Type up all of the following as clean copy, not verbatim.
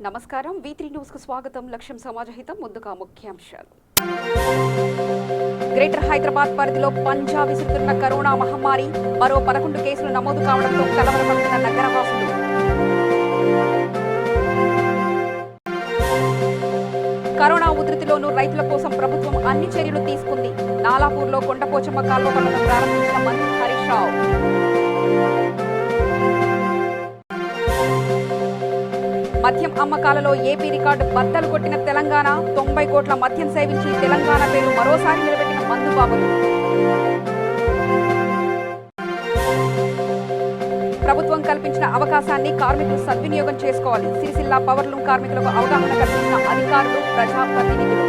నమస్కారం V3 news కు స్వాగతం. లక్ష్యం సమాజహితం. ముందుగా ముఖ్యాంశాలు. గ్రేటర్ హైదరాబాద్ పరిధిలో పంజా విసురుతున్న కరోనా మహమ్మారి. మరో 11 కేసులు నమోదు కావడంతో కలవరపడుతున్న నగరవాసులు. కరోనా ఉధృతిలోనూ రైతుల కోసం ప్రభుత్వం అన్ని చర్యలు తీసుకుంది. నాలాపూర్లో కొండపోచమ్మ కాల్వ పనులను ప్రారంభించిన మంత్రి హరీష్ రావు. మద్యం అమ్మకాలలో ఏపీ రికార్డు బద్దలు కొట్టిన తెలంగాణ. 90 కోట్ల మద్యం సేవించి తెలంగాణ పేరు మరోసారి నిలబెట్టిన మందుబాబులు. ప్రభుత్వం కల్పించిన అవకాశాన్ని కార్మికులు సద్వినియోగం చేసుకోవాలి. సిరిసిల్ల పవర్లూమ్ కార్మికులకు అవగాహన కల్పించిన అధికారులు, ప్రజాప్రతినిధులు.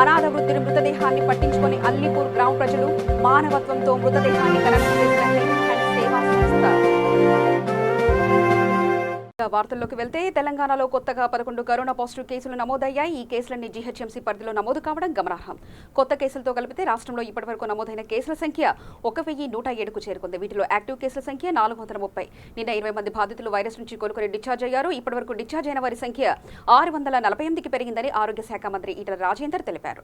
అనాథ వృద్ధుడి మృతదేహాన్ని పట్టించుకొని అల్లీపూర్ గ్రామ ప్రజలు. మానవత్వంతో మృతదేహాన్ని ఖననం చేసిన సేవా సంస్థ. వార్తల్లోకి వెళ్తే తెలంగాణలో కొత్తగా 11 కరోనా పాజిటివ్ కేసులు నమోదయ్యాయి. ఈ కేసులన్నీ జీహెచ్ఎంసీ పరిధిలో నమోదు కావడం గమనార్హం. కొత్త కేసులతో కలిపితే రాష్ట్రంలో ఇప్పటివరకు నమోదైన కేసుల సంఖ్య 1107కు చేరుకుంది. వీటిలో యాక్టివ్ కేసుల సంఖ్య 430. నిన్న 20 మంది బాధితులు వైరస్ నుంచి కోలుకొని డిశ్చార్జ్ అయ్యారు. ఇప్పటివరకు డిశ్చార్జ్ అయిన వారి సంఖ్య 648కి పెరిగిందని ఆరోగ్య శాఖ మంత్రి ఈటల రాజేందర్ తెలిపారు.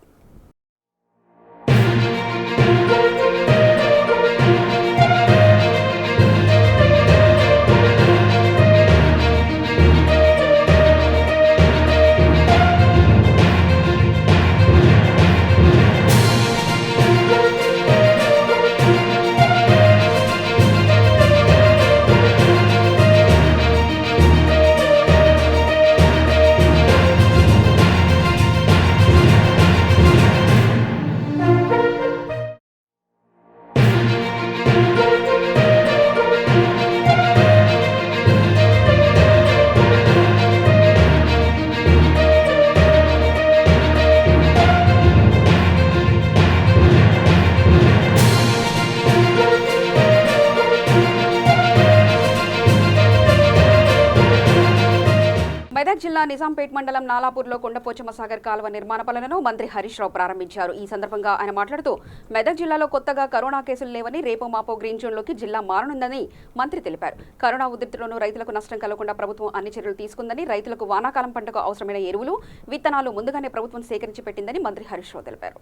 మెదక్ జిల్లా నిజాంపేట్ మండలం నాలాపూర్లో కొండపోచమ్మ సాగర్ కాలువ నిర్మాణ పనులను మంత్రి హరీష్ రావు ప్రారంభించారు. ఈ సందర్భంగా ఆయన మాట్లాడుతూ మెదక్ జిల్లాలో కొత్తగా కరోనా కేసులు లేవని, రేపో మాపో గ్రీన్ జోన్లోకి జిల్లా మారనుందని మంత్రి తెలిపారు. కరోనా ఉధృతిలోనూ రైతులకు నష్టం కలగకుండా ప్రభుత్వం అన్ని చర్యలు తీసుకుందని, రైతులకు వానాకాలం పంటకు అవసరమైన ఎరువులు, విత్తనాలు ముందుగానే ప్రభుత్వం సేకరించి పెట్టిందని మంత్రి హరీష్ రావు తెలిపారు.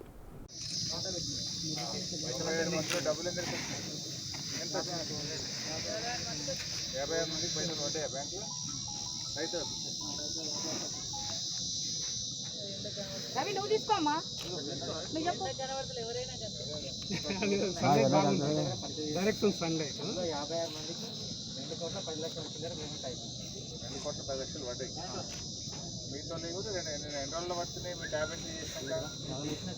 రవి నువ్వు తీసుకోమ్మా. డైరెక్ట్ సండే 56 మందికి 2 కోట్ల 10 లక్షల చిల్లర పేమెంట్ అయింది. 2 కోట్ల 10 లక్షలు పడ్డాయి. మీతో కూడా 2 రోజులు పడుతున్నాయి. మీ ట్యాబ్లెట్ చేసినాక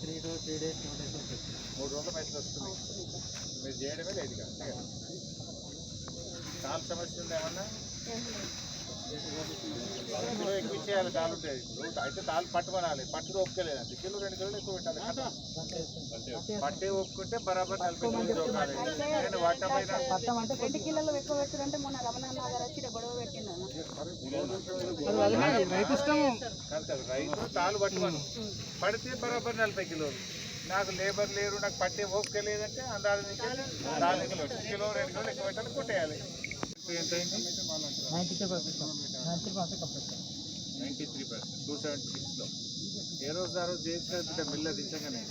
3 డేస్ 2 డేస్ 3 రోజుల పైసలు వస్తున్నాయి. మీరు చేయడమే లేదు కదా. కాలు సమస్య ఉందా ఏమన్నా? కిలో ఎక్కువ ఇచ్చేయాలి. తాలు ఉంటాయి అయితే తాలు పట్టుకోనాలి. పట్టుకు ఒప్పుకోలేదండి. కిలో 2 కిలోలు ఎక్కువ పెట్టాలి. పట్టే ఒప్పుకుంటే బరాబర్ 40 కిలోలు చూడాలి. నేను వాటమైన 2 కిలోలు ఎక్కువ పెట్టారంటే మొన్న రమణాన్న గారు వచ్చి గొడవ పెట్టిందన్న. రైతు తాలు పట్టుకోను పడితే బరాబర్ 40 కిలోలు. నాకు లేబర్ లేరు, నాకు పట్టే ఓపిక లేదంటే అందాజ 4 కిలోలు, కిలో 2 కిలోలు ఎక్కువ పెట్టాలి, కొట్టేయాలి. ఎంతైంది? 93%, 276లో. ఏ రోజు ఆ రోజు చేసిన మిల్ దించగానే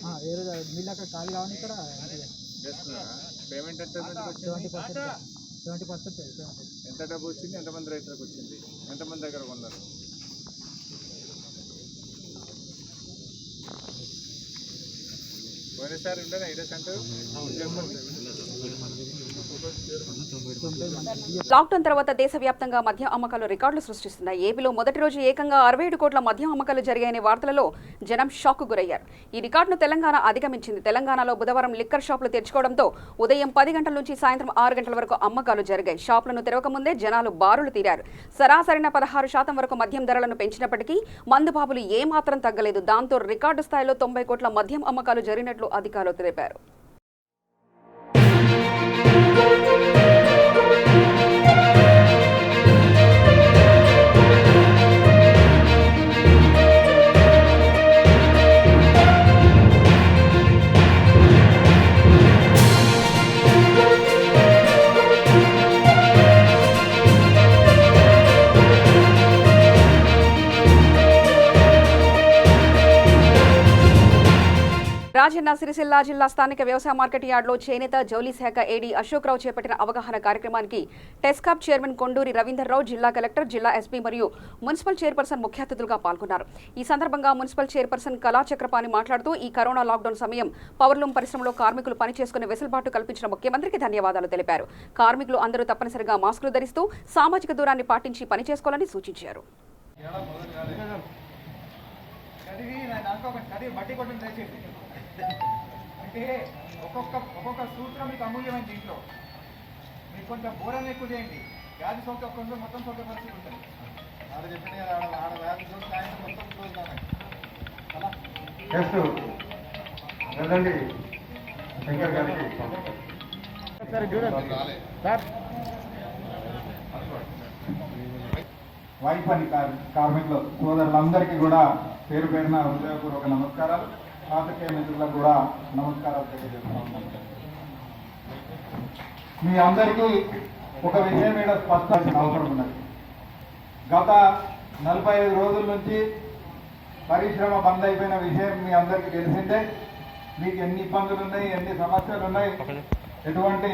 మిల్ అక్కడ ఖాళీ కావాలి. ఇక్కడ చేస్తున్నారా? పేమెంట్ ఎంత వచ్చింది? 70%. ఎంత డబ్బు వచ్చింది? ఎంతమంది రైతులకు వచ్చింది? ఎంతమంది దగ్గర కొన్నారు? పోయినసారి ఉండేనా ఇడే సెంటర్? లాక్డౌన్ తర్వాత దేశవ్యాప్తంగా మద్యం అమ్మకాలు రికార్డులు సృష్టిస్తున్నాయి. ఏపీలో మొదటి రోజు ఏకంగా 67 కోట్ల మద్యం అమ్మకాలు జరిగాయనే వార్తలలో జనం షాక్ గురయ్యారు. ఈ రికార్డును తెలంగాణ అధిగమించింది. తెలంగాణలో బుధవారం లిక్కర్ షాపులు తెరుచుకోవడంతో ఉదయం 10 గంటల నుంచి సాయంత్రం 6 గంటల వరకు అమ్మకాలు జరిగాయి. షాపులను తెరవకముందే జనాలు బారులు తీరారు. సరాసరిన 16% వరకు మద్యం ధరలను పెంచినప్పటికీ మందుబాబులు ఏమాత్రం తగ్గలేదు. దాంతో రికార్డు స్థాయిలో 90 కోట్ల మద్యం అమ్మకాలు జరిగినట్లు అధికారులు తెలిపారు. రాజన్న సిరిసిల్ల జిల్లా స్థానిక వ్యవసాయ మార్కెట్ యార్డులో చేనేత జౌలి శాఖ ఏడీ అశోక్ రావు చేపట్టిన అవగాహన కార్యక్రమానికి టెస్కాప్ చైర్మన్ కొండూరి రవీందర్రావు, జిల్లా కలెక్టర్, జిల్లా ఎస్పీ మరియు మున్సిపల్ చైర్పర్సన్ ముఖ్య అతిథులుగా పాల్గొన్నారు. ఈ సందర్భంగా మున్సిపల్ చైర్పర్సన్ కళా చక్రపాణి మాట్లాడుతూ ఈ కరోనా లాక్డౌన్ సమయం పవర్లూమ్ పరిశ్రమలో కార్మికులు పనిచేసుకునే వెసులుబాటు కల్పించిన ముఖ్యమంత్రికి ధన్యవాదాలు తెలిపారు. కార్మికులు అందరూ తప్పనిసరిగా మాస్కులు ధరిస్తూ సామాజిక దూరాన్ని పాటించి పనిచేసుకోవాలని సూచించారు. అంటే ఒక్కొక్క సూత్రం మీకు అమూల్యమైన దీంట్లో మీకు కొంచెం బోరని ఎక్కువ చేయండి. వ్యాధి సోక కొంచెం మొత్తం సోక పరిస్థితి ఉంటుంది. ఆడ చెప్పిన ఆడ వ్యాధి సోక సాయంత్రం మొత్తం క్లోజ్ వైపు పని కార్మికుల సోదరులందరికీ కూడా పేరు పేరున హృదయపూర్వక నమస్కారాలు. పాత్రికేయ మిత్రులకు కూడా నమస్కారాలు తెలియజేస్తున్నాను. మీ అందరికీ ఒక విషయం మీద స్పష్టాల్సిన అవసరం ఉన్నది. గత 45 రోజుల నుంచి పరిశ్రమ బంద్ అయిపోయిన విషయం మీ అందరికీ తెలిసిందే. మీకు ఎన్ని ఇబ్బందులు ఉన్నాయి, ఎన్ని సమస్యలు ఉన్నాయి, ఎటువంటి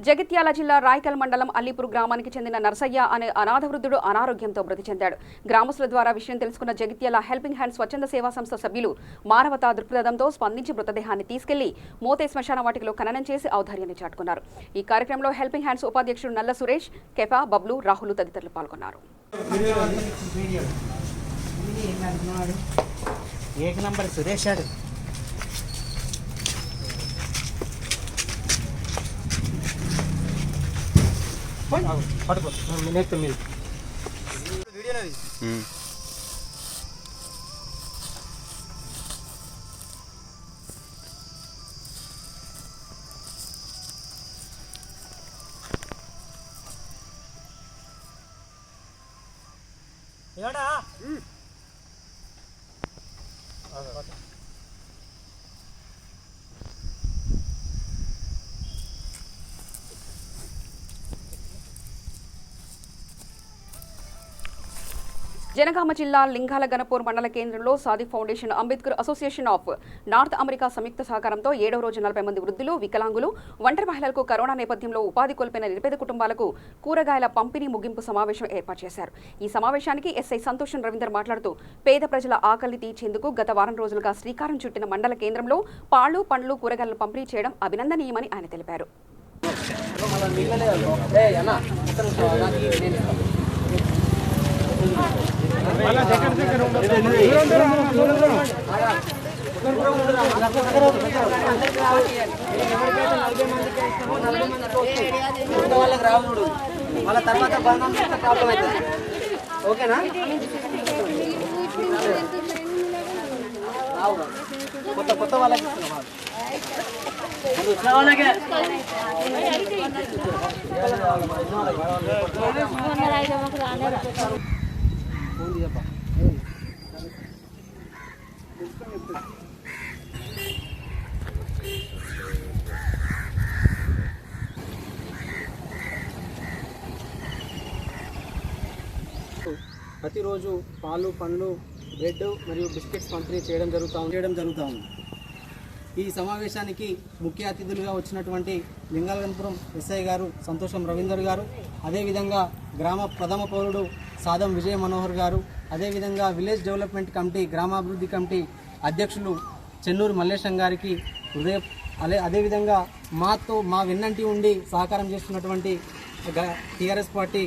జగిత్యాల జిల్లా రాయకల్ మండలం అల్లీపూర్ గ్రామానికి చెందిన నర్సయ్య అనే అనాథ వృద్ధుడు అనారోగ్యంతో మృతి చెందాడు. గ్రామస్తుల ద్వారా విషయం తెలుసుకున్న జగిత్యాల హెల్పింగ్ హ్యాండ్ స్వచ్ఛంద సేవా సంస్థ సభ్యులు మానవతా దృక్పథంతో స్పందించి మృతదేహాన్ని తీసుకెళ్లి మోతే శ్మశాన వాటికలో ఖననం చేసి ఔదార్యాన్ని చాటుకున్నారు. ఈ కార్యక్రమంలో హెల్పింగ్ హ్యాండ్స్ ఉపాధ్యక్షుడు నల్ల సురేష్, కెఫా, బబ్లు, రాహుల్ తదితరులు పాల్గొన్నారు. జనగామ జిల్లా లింగాల గణపూర్ మండల కేంద్రంలో Sadiq foundation, Ambedkar association of North America సంయుక్త సహకారంతో 7వ రోజు 40 మంది వృద్ధులు, వికలాంగులు, ఒంటరి మహిళలకు కరోనా నేపథ్యంలో ఉపాధి కోల్పోయిన నిరుపేద కుటుంబాలకు కూరగాయల పంపిణీ ముగింపు సమావేశం ఏర్పాటు చేశారు. ఈ సమావేశానికి ఎస్ఐ సంతోషం రవీందర్ మాట్లాడుతూ పేద ప్రజల ఆకలి తీర్చేందుకు గత వారం రోజులుగా శ్రీకారం చుట్టిన మండల కేంద్రంలో పాళ్లు, పండ్లు, కూరగాయలను పంపిణీ చేయడం అభినందనీయమని ఆయన తెలిపారు. వాళ్ళకి రావుడు వాళ్ళ తర్వాత ప్రాబ్లం అవుతుంది. ఓకేనా? కొత్త వాళ్ళకి ప్రతిరోజు పాలు, పండ్లు, బ్రెడ్ మరియు బిస్కెట్స్ పంపిణీ చేయడం జరుగుతూ ఉంది. ఈ సమావేశానికి ముఖ్య అతిథులుగా వచ్చినటువంటి లింగాలగనపురం ఎస్ఐ గారు సంతోషం రవీందర్ గారు, అదేవిధంగా గ్రామ ప్రథమ పౌరుడు సాదం విజయ మనోహర్ గారు, అదేవిధంగా విలేజ్ డెవలప్మెంట్ కమిటీ, గ్రామాభివృద్ధి కమిటీ అధ్యక్షులు చెన్నూరు మల్లేశం గారికి అదేవిధంగా మా వెన్నంటి ఉండి సహకారం చేస్తున్నటువంటి టీఆర్ఎస్ పార్టీ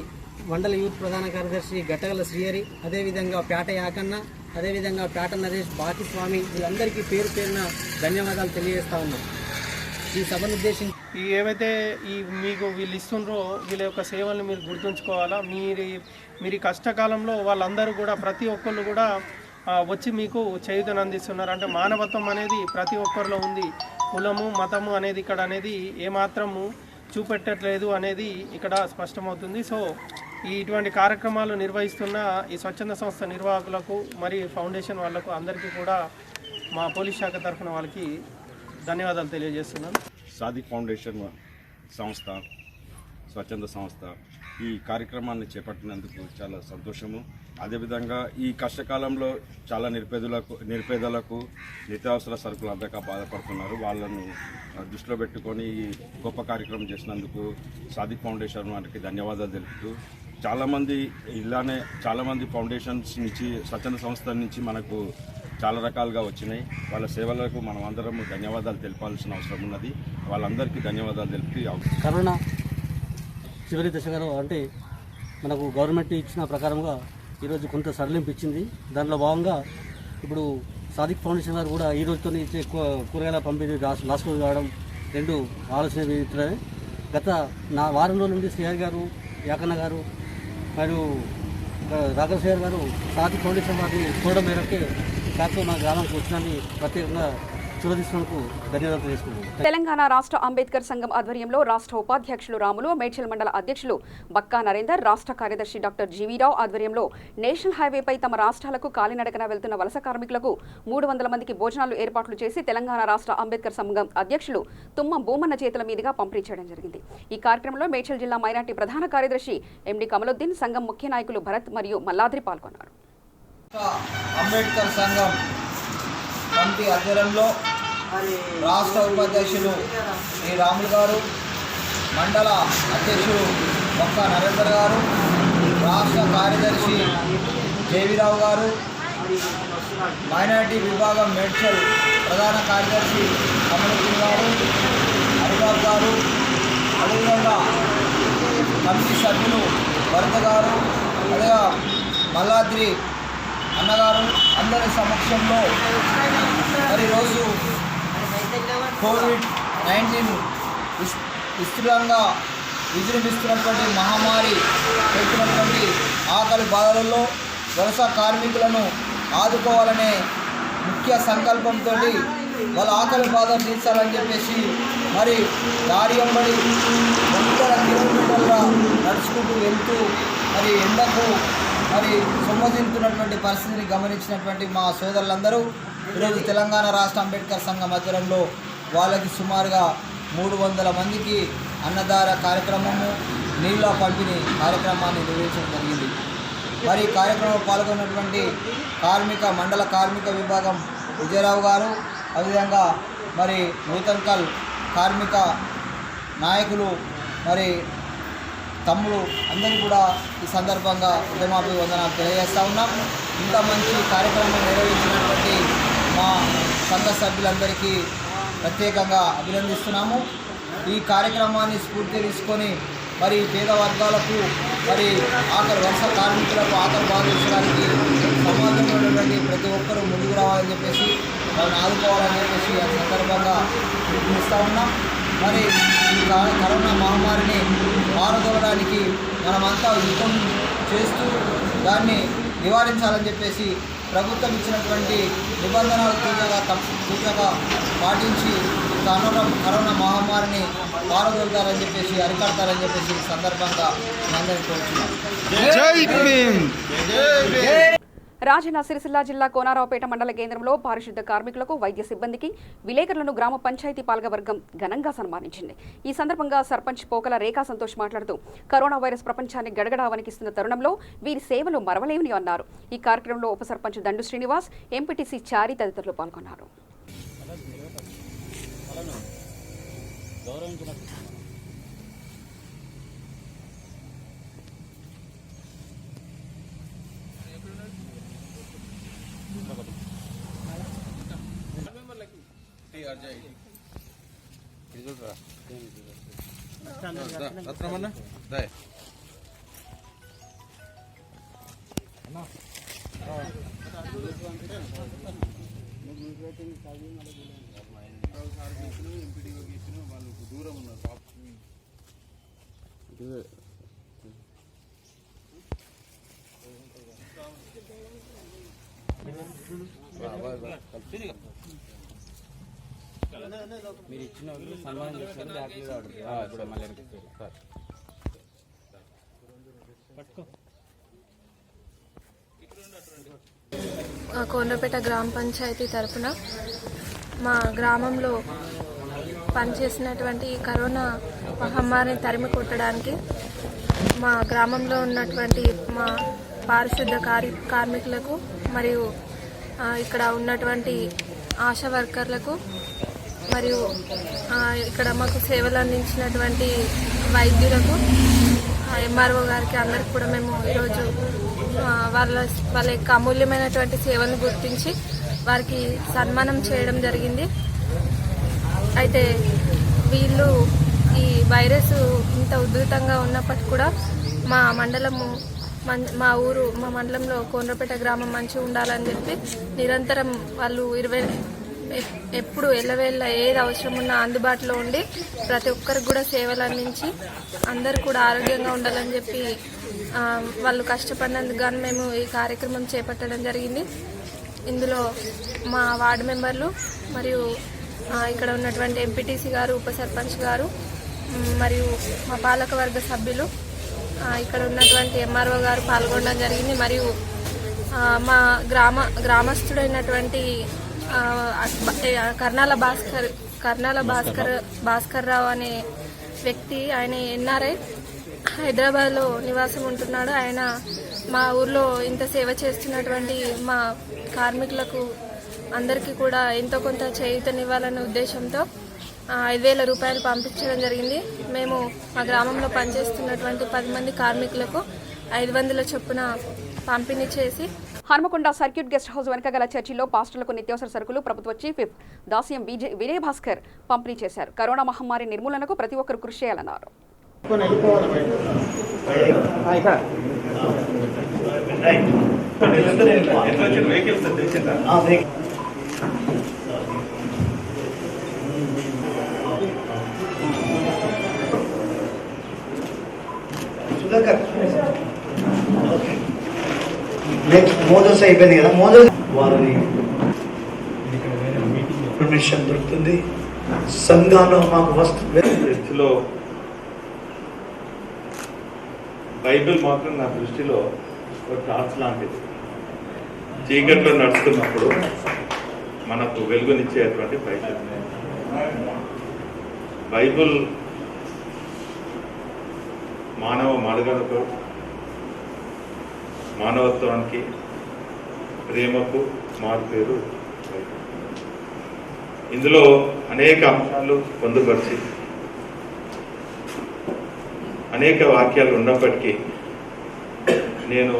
మండల యూత్ ప్రధాన కార్యదర్శి గట్టగల శ్రీహరి, అదేవిధంగా పేట యాకన్న, అదేవిధంగా పేట నరేష్, బాకిస్వామి, వీళ్ళందరికీ పేరు పేరున ధన్యవాదాలు తెలియజేస్తా ఉన్నాం. ఈ సభను ఉద్దేశించి ఏవైతే మీకు వీళ్ళు ఇస్తుండ్రో వీళ్ళ యొక్క సేవలను మీరు గుర్తుంచుకోవాలా. మీరు కష్టకాలంలో వాళ్ళందరూ కూడా ప్రతి ఒక్కళ్ళు కూడా వచ్చి మీకు చేయుతను అందిస్తున్నారు. అంటే మానవత్వం అనేది ప్రతి ఒక్కరిలో ఉంది. కులము, మతము అనేది ఇక్కడ అనేది ఏమాత్రము చూపెట్టట్లేదు అనేది ఇక్కడ స్పష్టమవుతుంది. సో ఇటువంటి కార్యక్రమాలు నిర్వహిస్తున్న ఈ స్వచ్ఛంద సంస్థ నిర్వాహకులకు మరియు ఫౌండేషన్ వాళ్లకు అందరికీ కూడా మా పోలీస్ శాఖ తరఫున వాళ్ళకి ధన్యవాదాలు తెలియజేస్తున్నాను. సాదిక్ ఫౌండేషన్ సంస్థ స్వచ్ఛంద సంస్థ ఈ కార్యక్రమాన్ని చేపట్టినందుకు చాలా సంతోషము. అదేవిధంగా ఈ కష్టకాలంలో చాలా నిరుపేదలకు నిత్యావసర సరుకులు అందక బాధపడుతున్నారు. వాళ్ళను దృష్టిలో పెట్టుకొని ఈ గొప్ప కార్యక్రమం చేసినందుకు సాదిక్ ఫౌండేషన్ వారికి ధన్యవాదాలు తెలుపుతూ, చాలామంది ఫౌండేషన్స్ నుంచి స్వచ్ఛంద సంస్థల నుంచి మనకు చాలా రకాలుగా వచ్చినాయి. వాళ్ళ సేవలకు మనం అందరం ధన్యవాదాలు తెలపాల్సిన అవసరం ఉన్నది. వాళ్ళందరికీ ధన్యవాదాలు తెలిపి కరోనా చివరి దశగా అంటే మనకు గవర్నమెంట్ ఇచ్చిన ప్రకారంగా ఈరోజు కొంత సడలింపు ఇచ్చింది. దాంట్లో భాగంగా ఇప్పుడు సాదిక్ ఫౌండేషన్ వారు కూడా ఈ రోజుతో ఇచ్చే కూరగాయల పంపిణీ లాస్ట్ రోజు కావడం రెండు ఆలోచన విధులే. గత వారం రోజుల నుండి శ్రీహరి గారు, యాకన్న గారు మరియు రాఘవశేఖర్ గారు సాదిక్ ఫౌండేషన్ వారిని చూడడం మేరకే కార్యక్రమం మా గ్రామానికి వచ్చినాన్ని ప్రత్యేకంగా చూడదీసినందుకు ధన్యవాదాలు చేసుకుంటున్నాను. తెలంగాణ రాష్ట్ర అంబేద్కర్ సంఘం ఆధ్వర్యంలో రాష్ట్ర ఉపాధ్యక్షులు రాములు, మేడ్చల్ మండల అధ్యక్షులు బక్కా నరేందర్, రాష్ట్ర కార్యదర్శి డాక్టర్ జీవీరావు ఆధ్వర్యంలో నేషనల్ హైవేపై తమ రాష్ట్రాలకు కాలినడకన వెళ్తున్న వలస కార్మికులకు 300 మందికి భోజనాలు ఏర్పాట్లు చేసి తెలంగాణ రాష్ట్ర అంబేద్కర్ సంఘం అధ్యక్షులు తుమ్మం భూమన్న చేతుల మీదుగా పంపిణీ చేయడం జరిగింది. ఈ కార్యక్రమంలో మేడ్చల్ జిల్లా మైనార్టీ ప్రధాన కార్యదర్శి ఎండి కమలుద్దీన్, సంఘం ముఖ్య నాయకులు భరత్ మరియు మల్లాద్రి పాల్గొన్నారు. అంబేద్కర్ సంఘం కమిటీ ఆధ్వర్యంలో రాష్ట్ర ఉపాధ్యక్షులు శ్రీ రాములు గారు, మండల అధ్యక్షులు బొక్క నరేందర్ గారు, రాష్ట్ర కార్యదర్శి జేవీరావు గారు, మైనారిటీ విభాగం మేడ్చల్ ప్రధాన కార్యదర్శి కమలుద్దీన్ గారు, హరిబాబు గారు, అదేవిధంగా కమిటీ సభ్యులు భరత గారు, అదే మల్లాద్రి అన్నగారు అందరి సమక్షంలో మరి రోజు కోవిడ్-19 విస్తృతంగా విజృంభిస్తున్నటువంటి మహమ్మారి పెడుతున్నటువంటి ఆకలి బాధలలో వలస కార్మికులను ఆదుకోవాలనే ముఖ్య సంకల్పంతో వాళ్ళ ఆకలి బాధ తీర్చాలని చెప్పేసి మరి దారి వెంబడి 100 కిలోమీటర్ల నడుచుకుంటూ వెళ్తూ మరి ఎండకు మరి సొమ్మసిల్లుతున్నటువంటి పరిస్థితిని గమనించినటువంటి మా సోదరులందరూ ఈరోజు తెలంగాణ రాష్ట్ర అంబేద్కర్ సంఘం ఆధ్వర్యంలో వాళ్ళకి సుమారుగా 300 మందికి అన్నదాన కార్యక్రమము, నీళ్ళ పంపిణీ కార్యక్రమాన్ని నిర్వహించడం జరిగింది. మరి కార్యక్రమంలో పాల్గొన్నటువంటి మండల కార్మిక విభాగం విజయరావు గారు, అదేవిధంగా మరి నూతన్కల్ కార్మిక నాయకులు మరి తమ్ముడు అందరూ కూడా ఈ సందర్భంగా ఉద్యమాభివందనాలు తెలియజేస్తూ ఉన్నాం. ఇంత మంచి కార్యక్రమం నిర్వహించినటువంటి మా సంఘ సభ్యులందరికీ ప్రత్యేకంగా అభినందిస్తున్నాము. ఈ కార్యక్రమాన్ని స్ఫూర్తి తీసుకొని మరి పేద వర్గాలకు మరి వలస కార్మికులకు ఆకలి బాధించడానికి సమాజంలో ఉన్నటువంటి ప్రతి ఒక్కరూ ముందుకు రావాలని చెప్పేసి వాళ్ళని ఆదుకోవాలని చెప్పేసి ఆ సందర్భంగా పిలుపునిస్తూ ఉన్నాం. మరి ఈ కరోనా మహమ్మారిని పారదోలడానికి మనమంతా యుద్ధం చేస్తూ దాన్ని నివారించాలని చెప్పేసి ప్రభుత్వం ఇచ్చినటువంటి నిబంధనలు తూచగా పాటించి కరోనా మహమ్మారిని పారదోలుతారని చెప్పేసి అరికడతారని చెప్పేసి ఈ సందర్భంగా అందరికీ కోరుతున్నాను. రాజన్న సిరిసిల్ల జిల్లా కోనారావుపేట మండల కేంద్రంలో పారిశుద్ధ కార్మికులకు, వైద్య సిబ్బందికి, విలేకరులను గ్రామ పంచాయతీ పాలకవర్గం ఘనంగా సన్మానించింది. ఈ సందర్భంగా సర్పంచ్ పోకల రేఖా సంతోష్ మాట్లాడుతూ కరోనా వైరస్ ప్రపంచాన్ని గడగడా వణికిస్తున్న తరుణంలో వీరి సేవలు మరవలేవని అన్నారు. ఈ కార్యక్రమంలో ఉప సర్పంచ్ దండు శ్రీనివాస్, ఎంపీటీసీ చారి తదితరులు పాల్గొన్నారు. మీరు ఇచ్చిన వాళ్ళు సన్మానం చేస్తారు. కోనరావుపేట గ్రామ పంచాయతీ తరఫున మా గ్రామంలో పనిచేసినటువంటి ఈ కరోనా మహమ్మారిని తరిమి కొట్టడానికి మా గ్రామంలో ఉన్నటువంటి మా పారిశుద్ధ కార్మికులకు మరియు ఇక్కడ ఉన్నటువంటి ఆశా వర్కర్లకు మరియు ఇక్కడ మాకు సేవలు అందించినటువంటి వైద్యులకు ఎంఆర్ఓ గారికి అందరికి కూడా మేము ఈరోజు వాళ్ళ యొక్క అమూల్యమైనటువంటి సేవలను గుర్తించి వారికి సన్మానం చేయడం జరిగింది. అయితే వీళ్ళు ఈ వైరస్ ఇంత ఉధృతంగా ఉన్నప్పటికీ కూడా మా మండలంలో కోనరపేట గ్రామం మంచిగా ఉండాలని చెప్పి నిరంతరం వాళ్ళు ఎప్పుడు ఎల్లవేళ్ళ ఏది అవసరం ఉన్నా అందుబాటులో ఉండి ప్రతి ఒక్కరికి కూడా సేవలు అందించి అందరు కూడా ఆరోగ్యంగా ఉండాలని చెప్పి వాళ్ళు కష్టపడినందుకు గాను మేము ఈ కార్యక్రమం చేపట్టడం జరిగింది. ఇందులో మా వార్డు మెంబర్లు మరియు ఇక్కడ ఉన్నటువంటి ఎంపీటీసీ గారు, ఉప సర్పంచ్ గారు మరియు మా పాలకవర్గ సభ్యులు, ఇక్కడ ఉన్నటువంటి ఎంఆర్ఓ గారు పాల్గొనడం జరిగింది. మరియు మా గ్రామస్తుడైనటువంటి కర్నాల భాస్కర్ రావు అనే వ్యక్తి, ఆయన ఎన్ఆర్ఐ హైదరాబాద్లో నివాసం ఉంటున్నాడు. ఆయన మా ఊర్లో ఇంత సేవ చేస్తున్నటువంటి మా కార్మికులకు అందరికీ కూడా ఎంతో కొంత చేయూతనివ్వాలనే ఉద్దేశంతో 5,000 రూపాయలు పంపించడం జరిగింది. మేము మా గ్రామంలో పనిచేస్తున్నటువంటి 10 మంది కార్మికులకు 500 చొప్పున పంపిణీ చేసి హనుమకొండ సర్క్యూట్ గెస్ట్ హౌస్ వెనుక గల చర్చిలో పాస్టర్లకు నిత్యావసర సరుకులు ప్రభుత్వ చీఫ్ విప్ దాస్యం వినయ్ భాస్కర్ పంపిణీ చేశారు. కరోనా మహమ్మారి నిర్మూలనకు ప్రతి ఒక్కరు కృషి చేయాలన్నారు. నెక్స్ట్ మోదోస్ అయిపోయింది కదా, మోదోస్ వారిని పర్మిషన్ దొరుకుతుంది. సంఘంలో మాకు చర్చిలో బైబిల్ మాత్రం నా దృష్టిలో ఒక టార్చ్ లాంటిది. చీకట్లో నడుస్తున్నప్పుడు మనకు వెలుగునిచ్చేటువంటి బైబిల్ మానవ మనుగడకు, మానవత్వానికి, ప్రేమకు మారుపేరు. ఇందులో అనేక అంశాలు పొందుపరిచి అనేక వాక్యాలు ఉన్నప్పటికీ నేను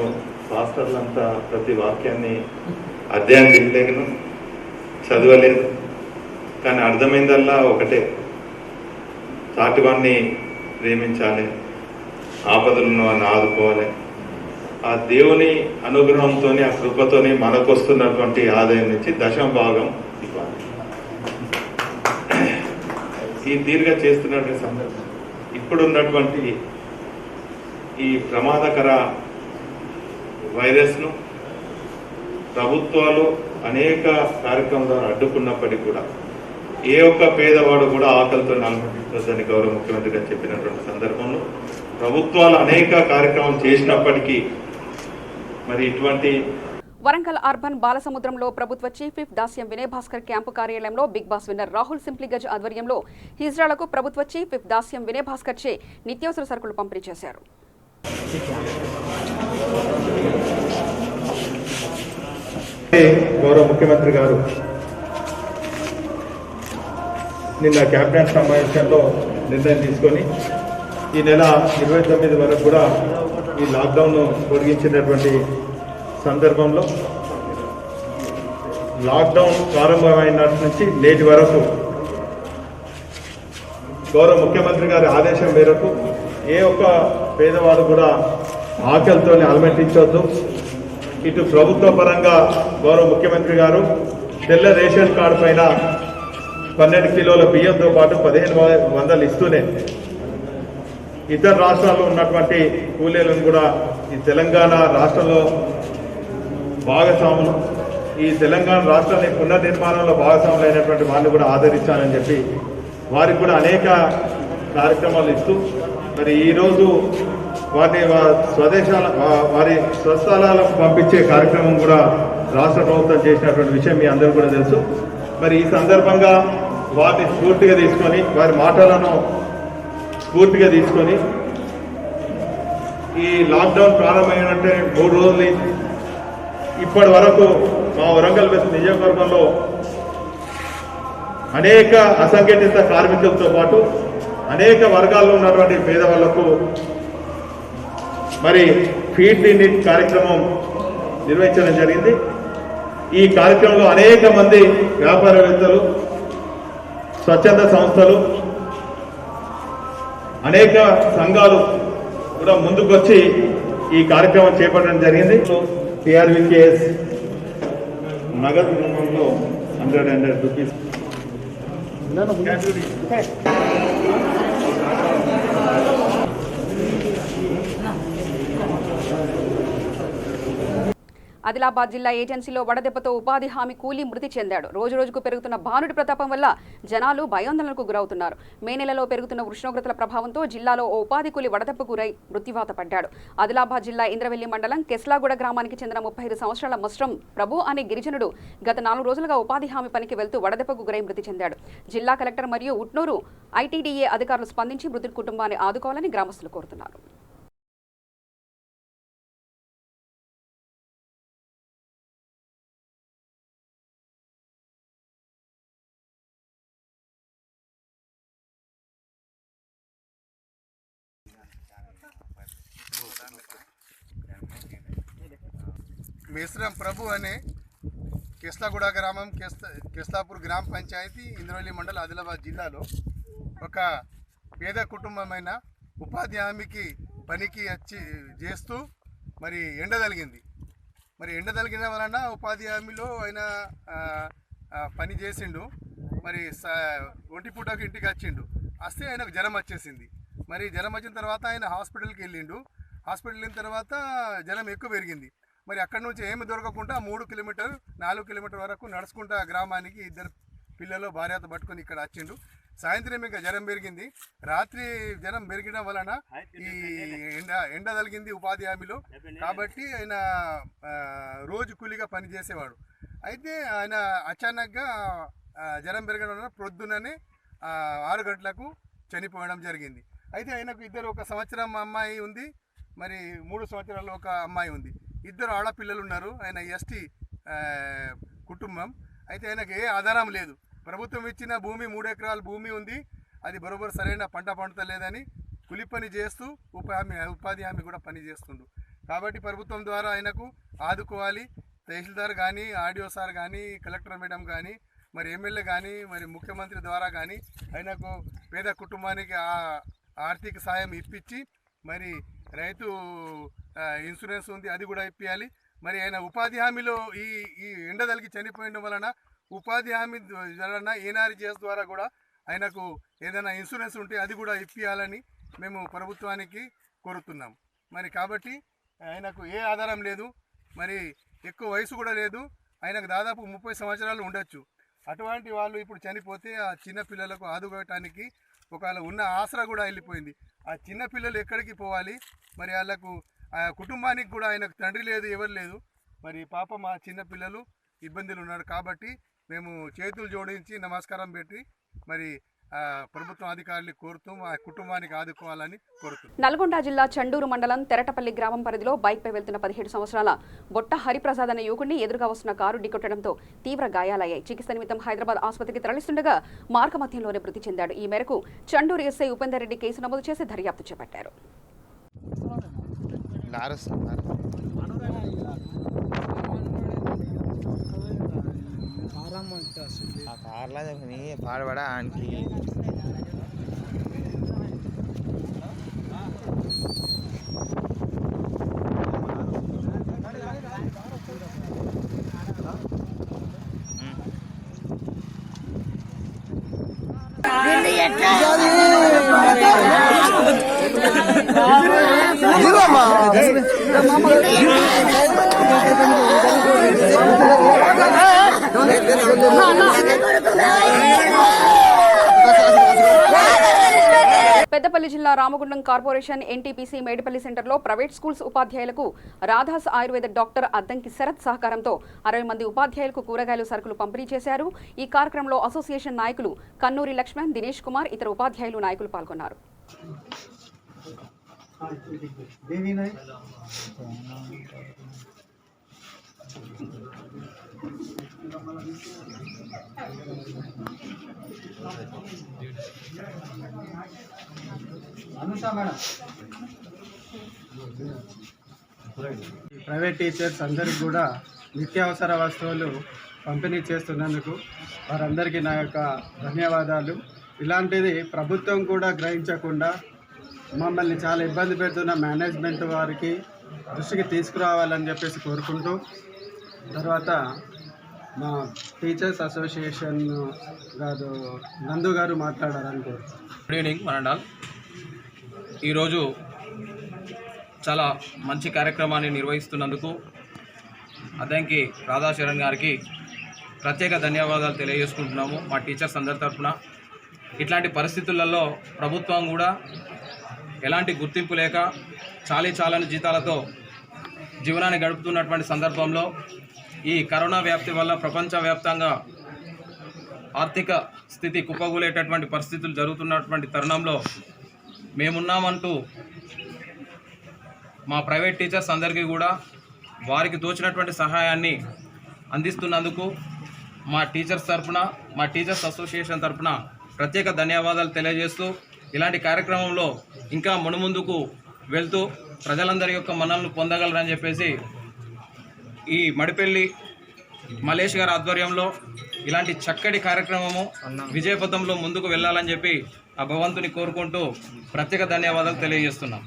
పాస్టర్లంతా ప్రతి వాక్యాన్ని అధ్యయనం చేయలేను, చదవలేదు. కానీ అర్థమైందల్లా ఒకటే, చాటివాన్ని ప్రేమించాలి, ఆపదలను వాడిని ఆదుకోవాలి. ఆ దేవుని అనుగ్రహంతో, ఆ కృపతోని మనకు వస్తున్నటువంటి ఆదాయం నుంచి 10వ భాగం ఇవ్వాలి. ఈ తీరుగా చేస్తున్నటువంటి సందర్భం ఇప్పుడున్నటువంటి ఈ ప్రమాదకర వైరస్ను ప్రభుత్వాలు అనేక కార్యక్రమాల ద్వారా అడ్డుకున్నప్పటికీ కూడా ఏ ఒక్క పేదవాడు కూడా ఆకలితో నలమటించొద్దని గౌరవ ముఖ్యమంత్రి గారు చెప్పినటువంటి సందర్భంలో ప్రభుత్వాలు అనేక కార్యక్రమాలు చేసినప్పటికీ మరి ఇటువంటి వరంగల్ అర్బన్ బాలసముద్రంలో ప్రభుత్వ చీఫ్ విప్ దాస్యం వినయ్ భాస్కర్ క్యాంపు కార్యాలయంలో బిగ్ బాస్ విన్నర్ రాహుల్ సింప్లిగజ్ ఆధ్వర్యంలో హిజ్రాలకు ప్రభుత్వ చీఫ్ విప్ దాస్యం వినయ్ భాస్కర్ చే నిత్యావసర సరుకులు పంపిణీ చేశారు. గౌరవ ముఖ్యమంత్రి గారు నిన్న కేబినెట్ సమావేశంలో నిర్ణయం తీసుకొని ఈ నెల 29 వరకు కూడా ఈ లాక్డౌన్ పొడిగించినటువంటి సందర్భంలో లాక్డౌన్ ప్రారంభమైనటి నుంచి నేటి వరకు గౌరవ ముఖ్యమంత్రి గారి ఆదేశం మేరకు ఏ ఒక్క పేదవాడు కూడా ఆకలితో అలమటించవద్దు. ఇటు ప్రభుత్వ పరంగా గౌరవ ముఖ్యమంత్రి గారు తెల్ల రేషన్ కార్డు పైన 12 కిలోల బియ్యంతో పాటు 1500 ఇస్తూనే ఇతర రాష్ట్రాల్లో ఉన్నటువంటి కూలీలను కూడా ఈ తెలంగాణ రాష్ట్రంలో భాగస్వాములు, ఈ తెలంగాణ రాష్ట్రాన్ని పునర్నిర్మాణంలో భాగస్వాములు అయినటువంటి వాళ్ళు కూడా ఆదరించాలని చెప్పి వారికి కూడా అనేక కార్యక్రమాలు ఇస్తూ మరి ఈరోజు వారిని వారి స్వస్థలాలకు పంపించే కార్యక్రమం కూడా రాష్ట్ర ప్రభుత్వం చేసినటువంటి విషయం మీ అందరూ కూడా తెలుసు. మరి ఈ సందర్భంగా వారిని స్ఫూర్తిగా తీసుకొని వారి మాటలను స్ఫూర్తిగా తీసుకొని ఈ లాక్డౌన్ ప్రారంభమైనట్టే 3 రోజులు ఇప్పటి వరకు మా వరంగల్ వెస్ట్ నియోజకవర్గంలో అనేక అసంఘటిత కార్మికులతో పాటు అనేక వర్గాల్లో ఉన్నటువంటి పేదవాళ్లకు మరి ఫీడ్ ది నీడ్ కార్యక్రమం నిర్వహించడం జరిగింది. ఈ కార్యక్రమంలో అనేక మంది వ్యాపారవేత్తలు, స్వచ్ఛంద సంస్థలు, అనేక సంఘాలు కూడా ముందుకొచ్చి ఈ కార్యక్రమం చేపట్టడం జరిగింది. టీఆర్వీకేఎస్ నగదు రూపంలో 100 రూపీస్ ఆదిలాబాద్ జిల్లా ఏజెన్సీలో వడదెబ్బతో ఉపాధి హామీ కూలీ మృతి చెందాడు. రోజురోజుకు పెరుగుతున్న భానుడి ప్రతాపం వల్ల జనాలు భయాందోళనకు గురవుతున్నారు. మే నెలలో పెరుగుతున్న ఉష్ణోగ్రతల ప్రభావంతో జిల్లాలో ఓ ఉపాధి కూలీ వడదెబ్బ గురై మృత్యువాత పడ్డాడు. ఆదిలాబాద్ జిల్లా ఇంద్రవెల్లి మండలం కెస్లాగూడ గ్రామానికి చెందిన 35 సంవత్సరాల మస్రం ప్రభు అనే గిరిజనుడు గత 4 రోజులుగా ఉపాధి హామీ పనికి వెళ్తూ వడదెబ్బకు గురై మృతి చెందాడు. జిల్లా కలెక్టర్ మరియు ఉట్నూరు ఐటీడీఏ అధికారులు స్పందించి మృతుడి కుటుంబాన్ని ఆదుకోవాలని గ్రామస్తులు కోరుతున్నారు. మేస్రం ప్రభు అనే కెస్లాగూడ గ్రామం, కెస్లాపూర్ గ్రామ పంచాయతీ, ఇంద్రవెల్లి మండల్, ఆదిలాబాద్ జిల్లాలో ఒక పేద కుటుంబమైన ఉపాధి హామీకి పనికి వచ్చి చేస్తూ మరి ఎండ తగిలింది. మరి ఎండ తగిలిన వలన ఉపాధి హామీలో ఆయన పని చేసిండు. మరి ఒంటి పూటకు ఇంటికి వచ్చిండు. వస్తే ఆయనకు జ్వరం వచ్చేసింది. మరి జ్వరం వచ్చిన తర్వాత ఆయన హాస్పిటల్కి వెళ్ళిండు. హాస్పిటల్ వెళ్ళిన తర్వాత జ్వరం ఎక్కువ పెరిగింది. మరి అక్కడి నుంచి ఏమి దొరకకుండా 3 కిలోమీటర్ 4 కిలోమీటర్ వరకు నడుచుకుంటా గ్రామానికి 2 పిల్లలు భార్యతో పట్టుకొని ఇక్కడ వచ్చిండు. సాయంత్రం ఇంకా జ్వరం పెరిగింది. రాత్రి జ్వరం పెరిగడం వలన ఈ ఎండ తగిలింది ఉపాధి హామీలో. కాబట్టి ఆయన రోజు కూలీగా పనిచేసేవాడు. అయితే ఆయన అచానక్గా జ్వరం పెరగడం వలన ప్రొద్దుననే 6 గంటలకు చనిపోవడం జరిగింది. అయితే ఆయనకు ఒక సంవత్సరం అమ్మాయి ఉంది, మరి 3 సంవత్సరాలు ఒక అమ్మాయి ఉంది. 2 ఆడపిల్లలు ఉన్నారు. ఆయన ఎస్టీ కుటుంబం. అయితే ఆయనకు ఏ ఆధారం లేదు. ప్రభుత్వం ఇచ్చిన భూమి 3 ఎకరాల భూమి ఉంది. అది బరోబర్ సరైన పంట పండుతలేదని కూలి పని చేస్తూ ఉపాధి హామీ కూడా పని చేస్తుండు. కాబట్టి ప్రభుత్వం ద్వారా ఆయనకు ఆదుకోవాలి. తహసీల్దార్ కానీ, ఆర్డీఓ సార్ కానీ, కలెక్టర్ మేడం కానీ, మరి ఎమ్మెల్యే కానీ, మరి ముఖ్యమంత్రి ద్వారా కానీ ఆయనకు పేద కుటుంబానికి ఆర్థిక సాయం ఇప్పించి, మరి రైతు ఇన్సూరెన్స్ ఉంది, అది కూడా ఇప్పించాలి. మరి ఆయన ఉపాధి హామీలో ఈ ఎండ తగిలి చనిపోయడం వలన ఉపాధి హామీ వలన ఎన్ఆర్జీఎస్ ద్వారా కూడా ఆయనకు ఏదైనా ఇన్సూరెన్స్ ఉంటే అది కూడా ఇప్పించాలని మేము ప్రభుత్వానికి కోరుతున్నాం. మరి కాబట్టి ఆయనకు ఏ ఆధారం లేదు, మరి ఎక్కువ వయసు కూడా లేదు. ఆయనకు దాదాపు 30 సంవత్సరాలు ఉండొచ్చు. అటువంటి వాళ్ళు ఇప్పుడు చనిపోతే ఆ చిన్న పిల్లలకు ఆదుకోవటానికి ఒకవేళ ఉన్న ఆసరా కూడా వెళ్ళిపోయింది. ఆ చిన్న పిల్లలు ఎక్కడికి పోవాలి? మరి వాళ్ళకు ఆ కుటుంబానికి కూడా ఆయనకు తండ్రి లేదు, ఎవరు లేదు. మరి పాపం ఆ చిన్న పిల్లలు ఇబ్బందులు ఉన్నారు. కాబట్టి మేము చేతులు జోడించి నమస్కారం పెట్టి మరి ప్రభుత్వం అధికారులు కోరుతూ ఆ కుటుంబానికి ఆదుకోవాలని కోరుతున్నాం. నల్గొండ జిల్లా చండూరు మండలం తెరటపల్లి గ్రామం పరిధిలో బైక్పై వెళ్తున్న 17 సంవత్సరాల బొట్ట హరిప్రసాద్ అనే యువకుడిని ఎదురుగా వస్తున్న కారు ఢీకొట్టడంతో తీవ్ర గాయాలయ్యాయి. చికిత్స నిమిత్తం హైదరాబాద్ ఆసుపత్రికి తరలిస్తుండగా మార్గమధ్యంలోనే మృతి చెందాడు. ఈ మేరకు చండూరు ఎస్ఐ ఉపేందర్ రెడ్డి కేసు నమోదు చేసి దర్యాప్తు చేపట్టారు. పాడబడా ఆయనకి పెద్దపల్లి జిల్లా రామగుండం కార్పొరేషన్ ఎన్టీపీసీ మేడిపల్లి సెంటర్లో ప్రైవేట్ స్కూల్స్ ఉపాధ్యాయులకు రాధాస్ ఆయుర్వేద డాక్టర్ అద్దంకి శరత్ సహకారంతో 60 మంది ఉపాధ్యాయులకు కూరగాయలు సరుకులు పంపిణీ చేశారు. ఈ కార్యక్రమంలో అసోసియేషన్ నాయకులు కన్నూరి లక్ష్మణ్, దినేష్ కుమార్, ఇతర ఉపాధ్యాయులు నాయకులు పాల్గొన్నారు. ప్రైవేట్ టీచర్స్ అందరికీ కూడా నిత్యావసర వస్తువులు పంపిణీ చేస్తున్నందుకు వారందరికీ నా యొక్క ధన్యవాదాలు. ఇలాంటిది ప్రభుత్వం కూడా గ్రహించకుండా మమ్మల్ని చాలా ఇబ్బంది పెడుతున్న మేనేజ్మెంట్ వారికి దృష్టికి తీసుకురావాలని చెప్పేసి కోరుకుంటూ, తర్వాత మా టీచర్స్ అసోసియేషన్ గారు నందు గారు మాట్లాడాలని కోరుకుంటున్నాను. గుడ్ ఈవినింగ్ మనండాల్. ఈరోజు చాలా మంచి కార్యక్రమాన్ని నిర్వహిస్తున్నందుకు అద్దంకి రాధాశరణ్ గారికి ప్రత్యేక ధన్యవాదాలు తెలియజేసుకుంటున్నాము మా టీచర్స్ అందరి తరఫున. ఇట్లాంటి పరిస్థితులలో ప్రభుత్వం కూడా ఎలాంటి గుర్తింపు లేక చాలని జీతాలతో జీవనాన్ని గడుపుతున్నటువంటి సందర్భంలో ఈ కరోనా వ్యాప్తి వల్ల ప్రపంచవ్యాప్తంగా ఆర్థిక స్థితి కుప్పగూలేటటువంటి పరిస్థితులు జరుగుతున్నటువంటి తరుణంలో మేమున్నామంటూ మా ప్రైవేట్ టీచర్స్ అందరికీ కూడా వారికి తోచినటువంటి సహాయాన్ని అందిస్తున్నందుకు మా టీచర్స్ తరఫున, మా టీచర్స్ అసోసియేషన్ తరఫున ప్రత్యేక ధన్యవాదాలు తెలియజేస్తూ, ఇలాంటి కార్యక్రమంలో ఇంకా మునుముందుకు వెళ్తూ ప్రజలందరి యొక్క మన్ననలు పొందగలరని చెప్పేసి ఈ మడిపెల్లి మలేష్ గారి ఆధ్వర్యంలో ఇలాంటి చక్కటి కార్యక్రమము విజయపథంలో ముందుకు వెళ్ళాలని చెప్పి ఆ భగవంతుని కోరుకుంటూ ప్రత్యేక ధన్యవాదాలు తెలియజేస్తున్నాం.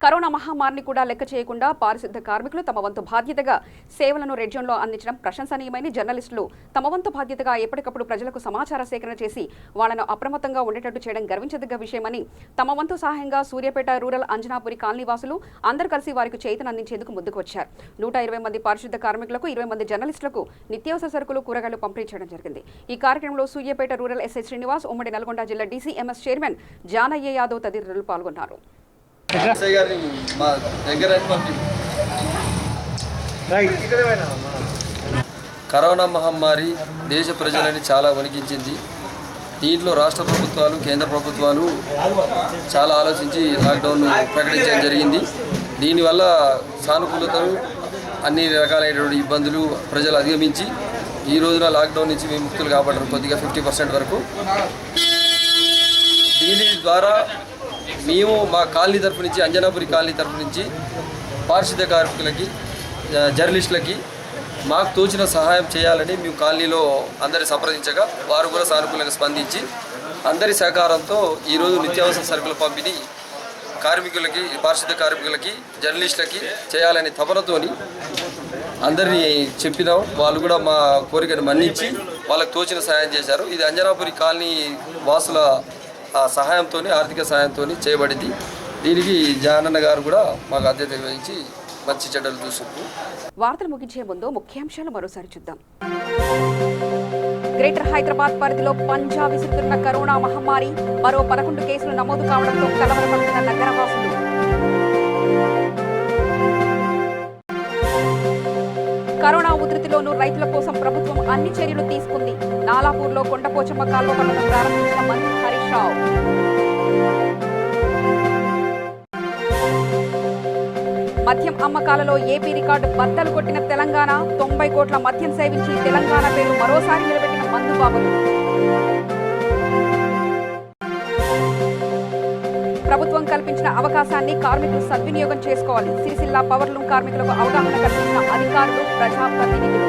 కరోనా మహమ్మారిని కూడా లెక్క చేయకుండా పారిశుద్ధ కార్మికులు తమ వంతు బాధ్యతగా సేవలను రెడ్ జోన్లో అందించడం ప్రశంసనీయమైన. జర్నలిస్టులు తమ వంతు బాధ్యతగా ఎప్పటికప్పుడు ప్రజలకు సమాచార సేకరణ చేసి వాళ్లను అప్రమత్తంగా ఉండేటట్టు చేయడం గర్వించదగ్గ విషయమని తమ వంతు సహాయంగా సూర్యాపేట రూరల్ అంజనాపురి కాలనీ వాసులు అందరూ కలిసి వారికి చేతను అందించేందుకు ముందుకు వచ్చారు. 120 మంది పారిశుద్ధ కార్మికులకు, 20 మంది జర్నలిస్టులకు నిత్యావసర సరుకులు, కూరగాయలు పంపిణీ చేయడం జరిగింది. ఈ కార్యక్రమంలో సూర్యాపేట రూరల్ ఎస్ఐ శ్రీనివాస్, ఉమ్మడి నల్గొండ జిల్లా DCMS చైర్మన్ జానయ్య యాదవ్ తదితరులు పాల్గొన్నారు. కరోనా మహమ్మారి దేశ ప్రజలని చాలా వణికించింది. దీంట్లో రాష్ట్ర ప్రభుత్వాలు, కేంద్ర ప్రభుత్వాలు చాలా ఆలోచించి లాక్డౌన్ ప్రకటించడం జరిగింది. దీనివల్ల సానుకూలతలు, అన్ని రకాలైనటువంటి ఇబ్బందులు ప్రజలు అధిగమించి ఈ రోజున లాక్డౌన్ నుంచి విముక్తులు కాబట్టారు కొద్దిగా 50% వరకు. దీని ద్వారా మేము మా కాలనీ తరపు నుంచి, అంజనాపురి కాలనీ తరపు నుంచి పారిశుద్ధ కార్మికులకి, జర్నలిస్టులకి మాకు తోచిన సహాయం చేయాలని మేము కాలనీలో అందరి సంప్రదించగా వారు కూడా సానుకూలంగా స్పందించి అందరి సహకారంతో ఈరోజు నిత్యావసర సరుకుల పంపిణీ కార్మికులకి, పారిశుద్ధ కార్మికులకి, జర్నలిస్టులకి చేయాలని తపనతోని అందరినీ చెప్పినాం. వాళ్ళు కూడా మా కోరికను మన్నించి వాళ్ళకి తోచిన సహాయం చేశారు. ఇది అంజనాపురి కాలనీ వాసుల సహాయంతో, ఆర్థిక సహాయంతో చేయబడింది. దీనికి జానన్న గారు కూడా మాకు అధ్యక్షత వహించి మంచి చెడ్డలు చూసుకుంటూ. వార్తలు ముగించే ముందు ముఖ్యాంశాలు మరోసారి చూద్దాం. గ్రేటర్ హైదరాబాద్ పరిధిలో పంజా విసురుతున్న కరోనా మహమ్మారి, మరో 11 కేసులు నమోదు కావడంతో కలవరపడుతున్న నగరవాసులు. కరోనా ఉధృతిలోనూ రైతుల కోసం ప్రభుత్వం అన్ని చర్యలు తీసుకుంది. నాలాపూర్లో కొండపోచమ్మ కాల్వ పనులను ప్రారంభించిన మంత్రి హరీష్ రావు. మద్యం అమ్మకాలలో ఏపీ రికార్డు బద్దలు కొట్టిన తెలంగాణ. 90 కోట్ల మద్యం సేవించి తెలంగాణ పేరు మరోసారి నిలబెట్టిన మందుబాబులు. ప్రభుత్వం కల్పించిన అవకాశాన్ని కార్మికులు సద్వినియోగం చేసుకోవాలి. సిరిసిల్ల పవర్లూమ్ కార్మికులకు అవగాహన కల్పించిన అధికారులు, ప్రజాప్రతినిధులు.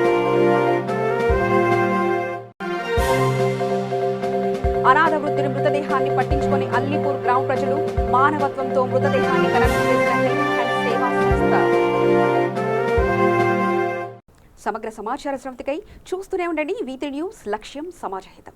అనాథ వృద్ధుడి మృతదేహాన్ని పట్టించుకొని అల్లీపూర్ గ్రామ ప్రజలు మానవత్వంతో మృతదేహాన్ని ఖననం చేసిన హెల్ప్ అండ్ సేవా సంస్థ. సమగ్ర సమాచార స్రవంతికై చూస్తూనే ఉండండి V3 న్యూస్. లక్ష్యం సమాజహితం.